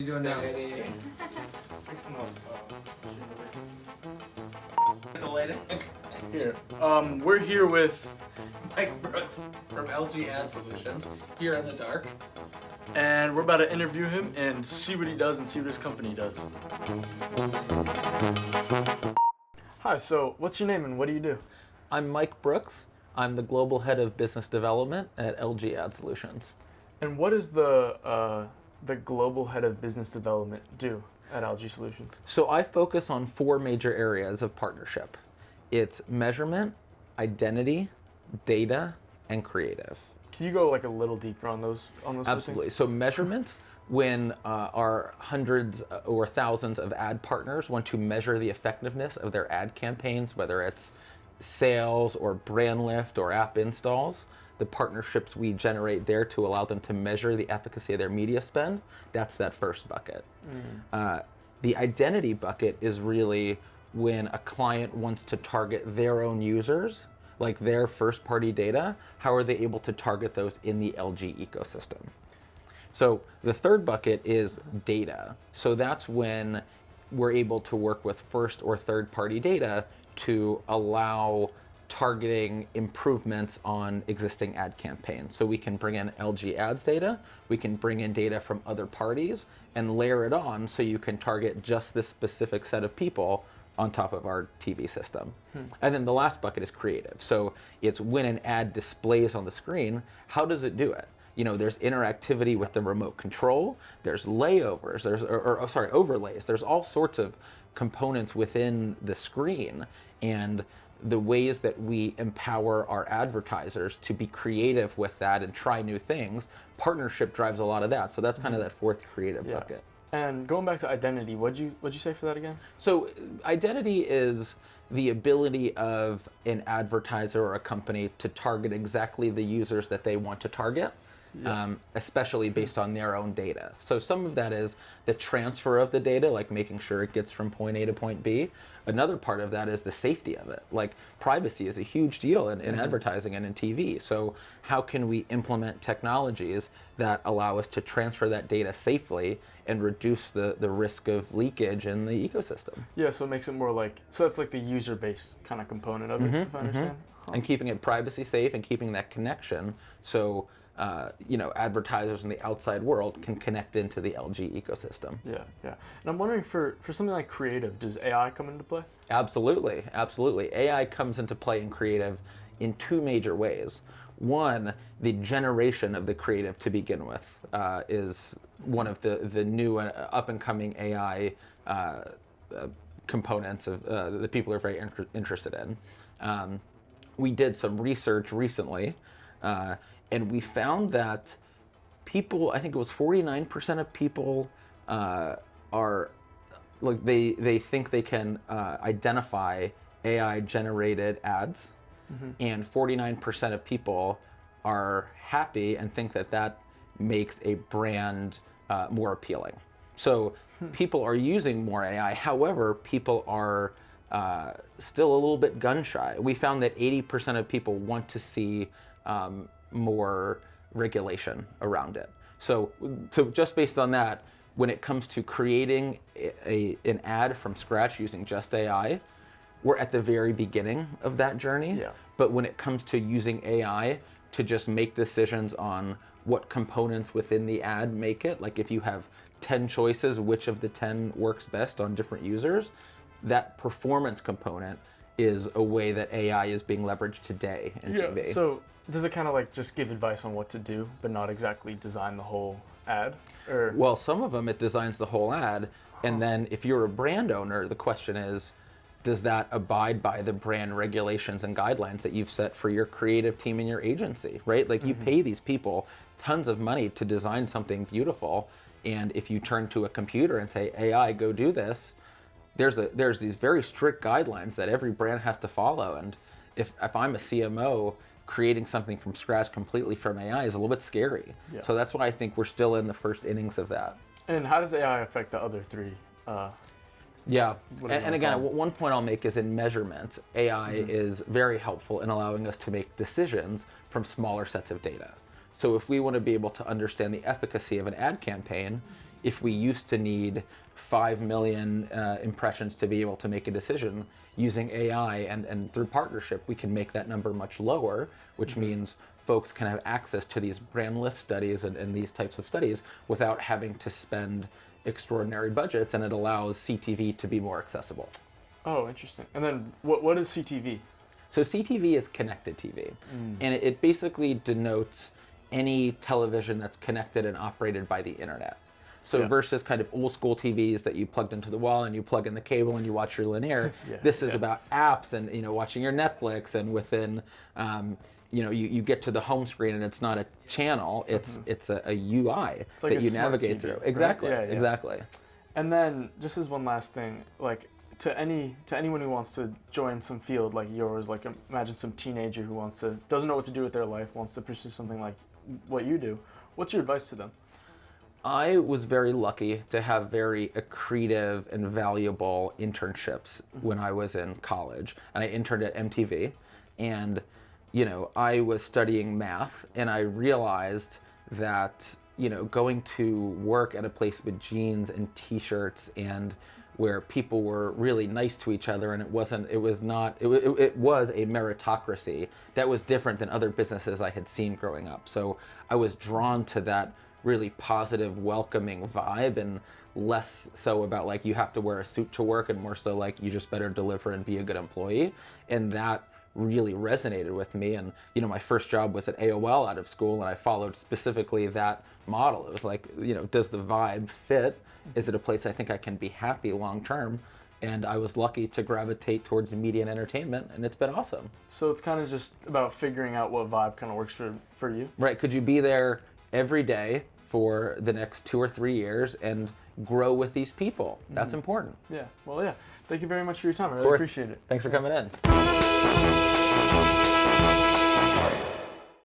doing now? Fix them up. Here. We're here with, Mike Brooks from LG Ad Solutions, here in the dark. and we're about to interview him and see what he does and see what his company does. Hi, so what's your name and what do you do? I'm Mike Brooks. I'm the Global Head of Business Development at LG Ad Solutions. And what does the Global Head of Business Development do at LG Solutions? So I focus on 4 major areas of partnership. It's measurement, identity, data, and creative. Can you go like a little deeper on those? Absolutely. So measurement, when our hundreds or thousands of ad partners want to measure the effectiveness of their ad campaigns, whether it's sales or brand lift or app installs, the partnerships we generate there to allow them to measure the efficacy of their media spend, that's that first bucket. The identity bucket is really when a client wants to target their own users, like their first party data, how are they able to target those in the LG ecosystem? So the third bucket is data. So that's when we're able to work with first or third party data to allow targeting improvements on existing ad campaigns. So we can bring in LG ads data, we can bring in data from other parties and layer it on so you can target just this specific set of people on top of our TV system. And then the last bucket is creative. So it's when an ad displays on the screen, how does it do it? You know, there's interactivity with the remote control, there's layovers, overlays, there's all sorts of components within the screen, and the ways that we empower our advertisers to be creative with that and try new things, partnership drives a lot of that. So that's kind of that fourth creative bucket. And going back to identity, what'd you say for that again? So identity is the ability of an advertiser or a company to target exactly the users that they want to target, especially based on their own data. So some of that is the transfer of the data, like making sure it gets from point A to point B. Another part of that is the safety of it. Like privacy is a huge deal in advertising and in TV. So how can we implement technologies that allow us to transfer that data safely and reduce the risk of leakage in the ecosystem? Yeah, so it makes it more like, so that's like the user-based kind of component of it, if I understand. And keeping it privacy safe and keeping that connection so advertisers in the outside world can connect into the LG ecosystem. Yeah. And I'm wondering for something like creative, does AI come into play? Absolutely. AI comes into play in creative in 2 major ways. One, the generation of the creative to begin with is one of the new up and coming AI components of that people are very interested in. We did some research recently, and we found that people, I think it was 49% of people are, like they think they can identify AI generated ads, and 49% of people are happy and think that makes a brand more appealing. So people are using more AI, however, people are still a little bit gun shy. We found that 80% of people want to see more regulation around it. So just based on that, when it comes to creating an ad from scratch using just AI, we're at the very beginning of that journey. Yeah. But when it comes to using AI to just make decisions on what components within the ad make it, like if you have 10 choices, which of the 10 works best on different users, that performance component is a way that AI is being leveraged today in TV. So does it kind of like just give advice on what to do, but not exactly design the whole ad? Or Well, some of them it designs the whole ad, and then if you're a brand owner, the question is, does that abide by the brand regulations and guidelines that you've set for your creative team in your agency, right? Like you pay these people tons of money to design something beautiful, and if you turn to a computer and say, AI, go do this, there's these very strict guidelines that every brand has to follow, and if I'm a CMO, creating something from scratch completely from AI is a little bit scary. Yeah. So that's why I think we're still in the first innings of that. And how does AI affect the other 3? Yeah, What do you and wanna again, call it? one point I'll make is in measurement, AI is very helpful in allowing us to make decisions from smaller sets of data. So if we want to be able to understand the efficacy of an ad campaign, if we used to need 5 million impressions to be able to make a decision, using AI and through partnership, we can make that number much lower, which means folks can have access to these brand lift studies and these types of studies without having to spend extraordinary budgets, and it allows CTV to be more accessible. Oh, interesting. And then what is CTV? So CTV is connected TV, and it basically denotes any television that's connected and operated by the internet. So Yeah. versus kind of old school TVs that you plugged into the wall and you plug in the cable and you watch your linear, Yeah, this is yeah. about apps and watching your Netflix, and within you get to the home screen and it's not a channel, it's a UI like that a you smart navigate TV, through. right? Exactly, Yeah, yeah. exactly. And then just as one last thing, like to anyone who wants to join some field like yours, like imagine some teenager who doesn't know what to do with their life, wants to pursue something like what you do. What's your advice to them? I was very lucky to have very accretive and valuable internships when I was in college. And I interned at MTV, and I was studying math, and I realized that going to work at a place with jeans and t-shirts and where people were really nice to each other, and it was a meritocracy that was different than other businesses I had seen growing up. So I was drawn to that really positive, welcoming vibe, and less so about like you have to wear a suit to work, and more so like you just better deliver and be a good employee. And that really resonated with me. And my first job was at AOL out of school, and I followed specifically that model. It was like, does the vibe fit? Is it a place I think I can be happy long term? And I was lucky to gravitate towards media and entertainment, and it's been awesome. So it's kind of just about figuring out what vibe kind of works for you. Right? Could you be there every day for the next 2 or 3 years and grow with these people? That's important. Yeah. Well, yeah. Thank you very much for your time. I Of really course. appreciate it. Thanks for coming in.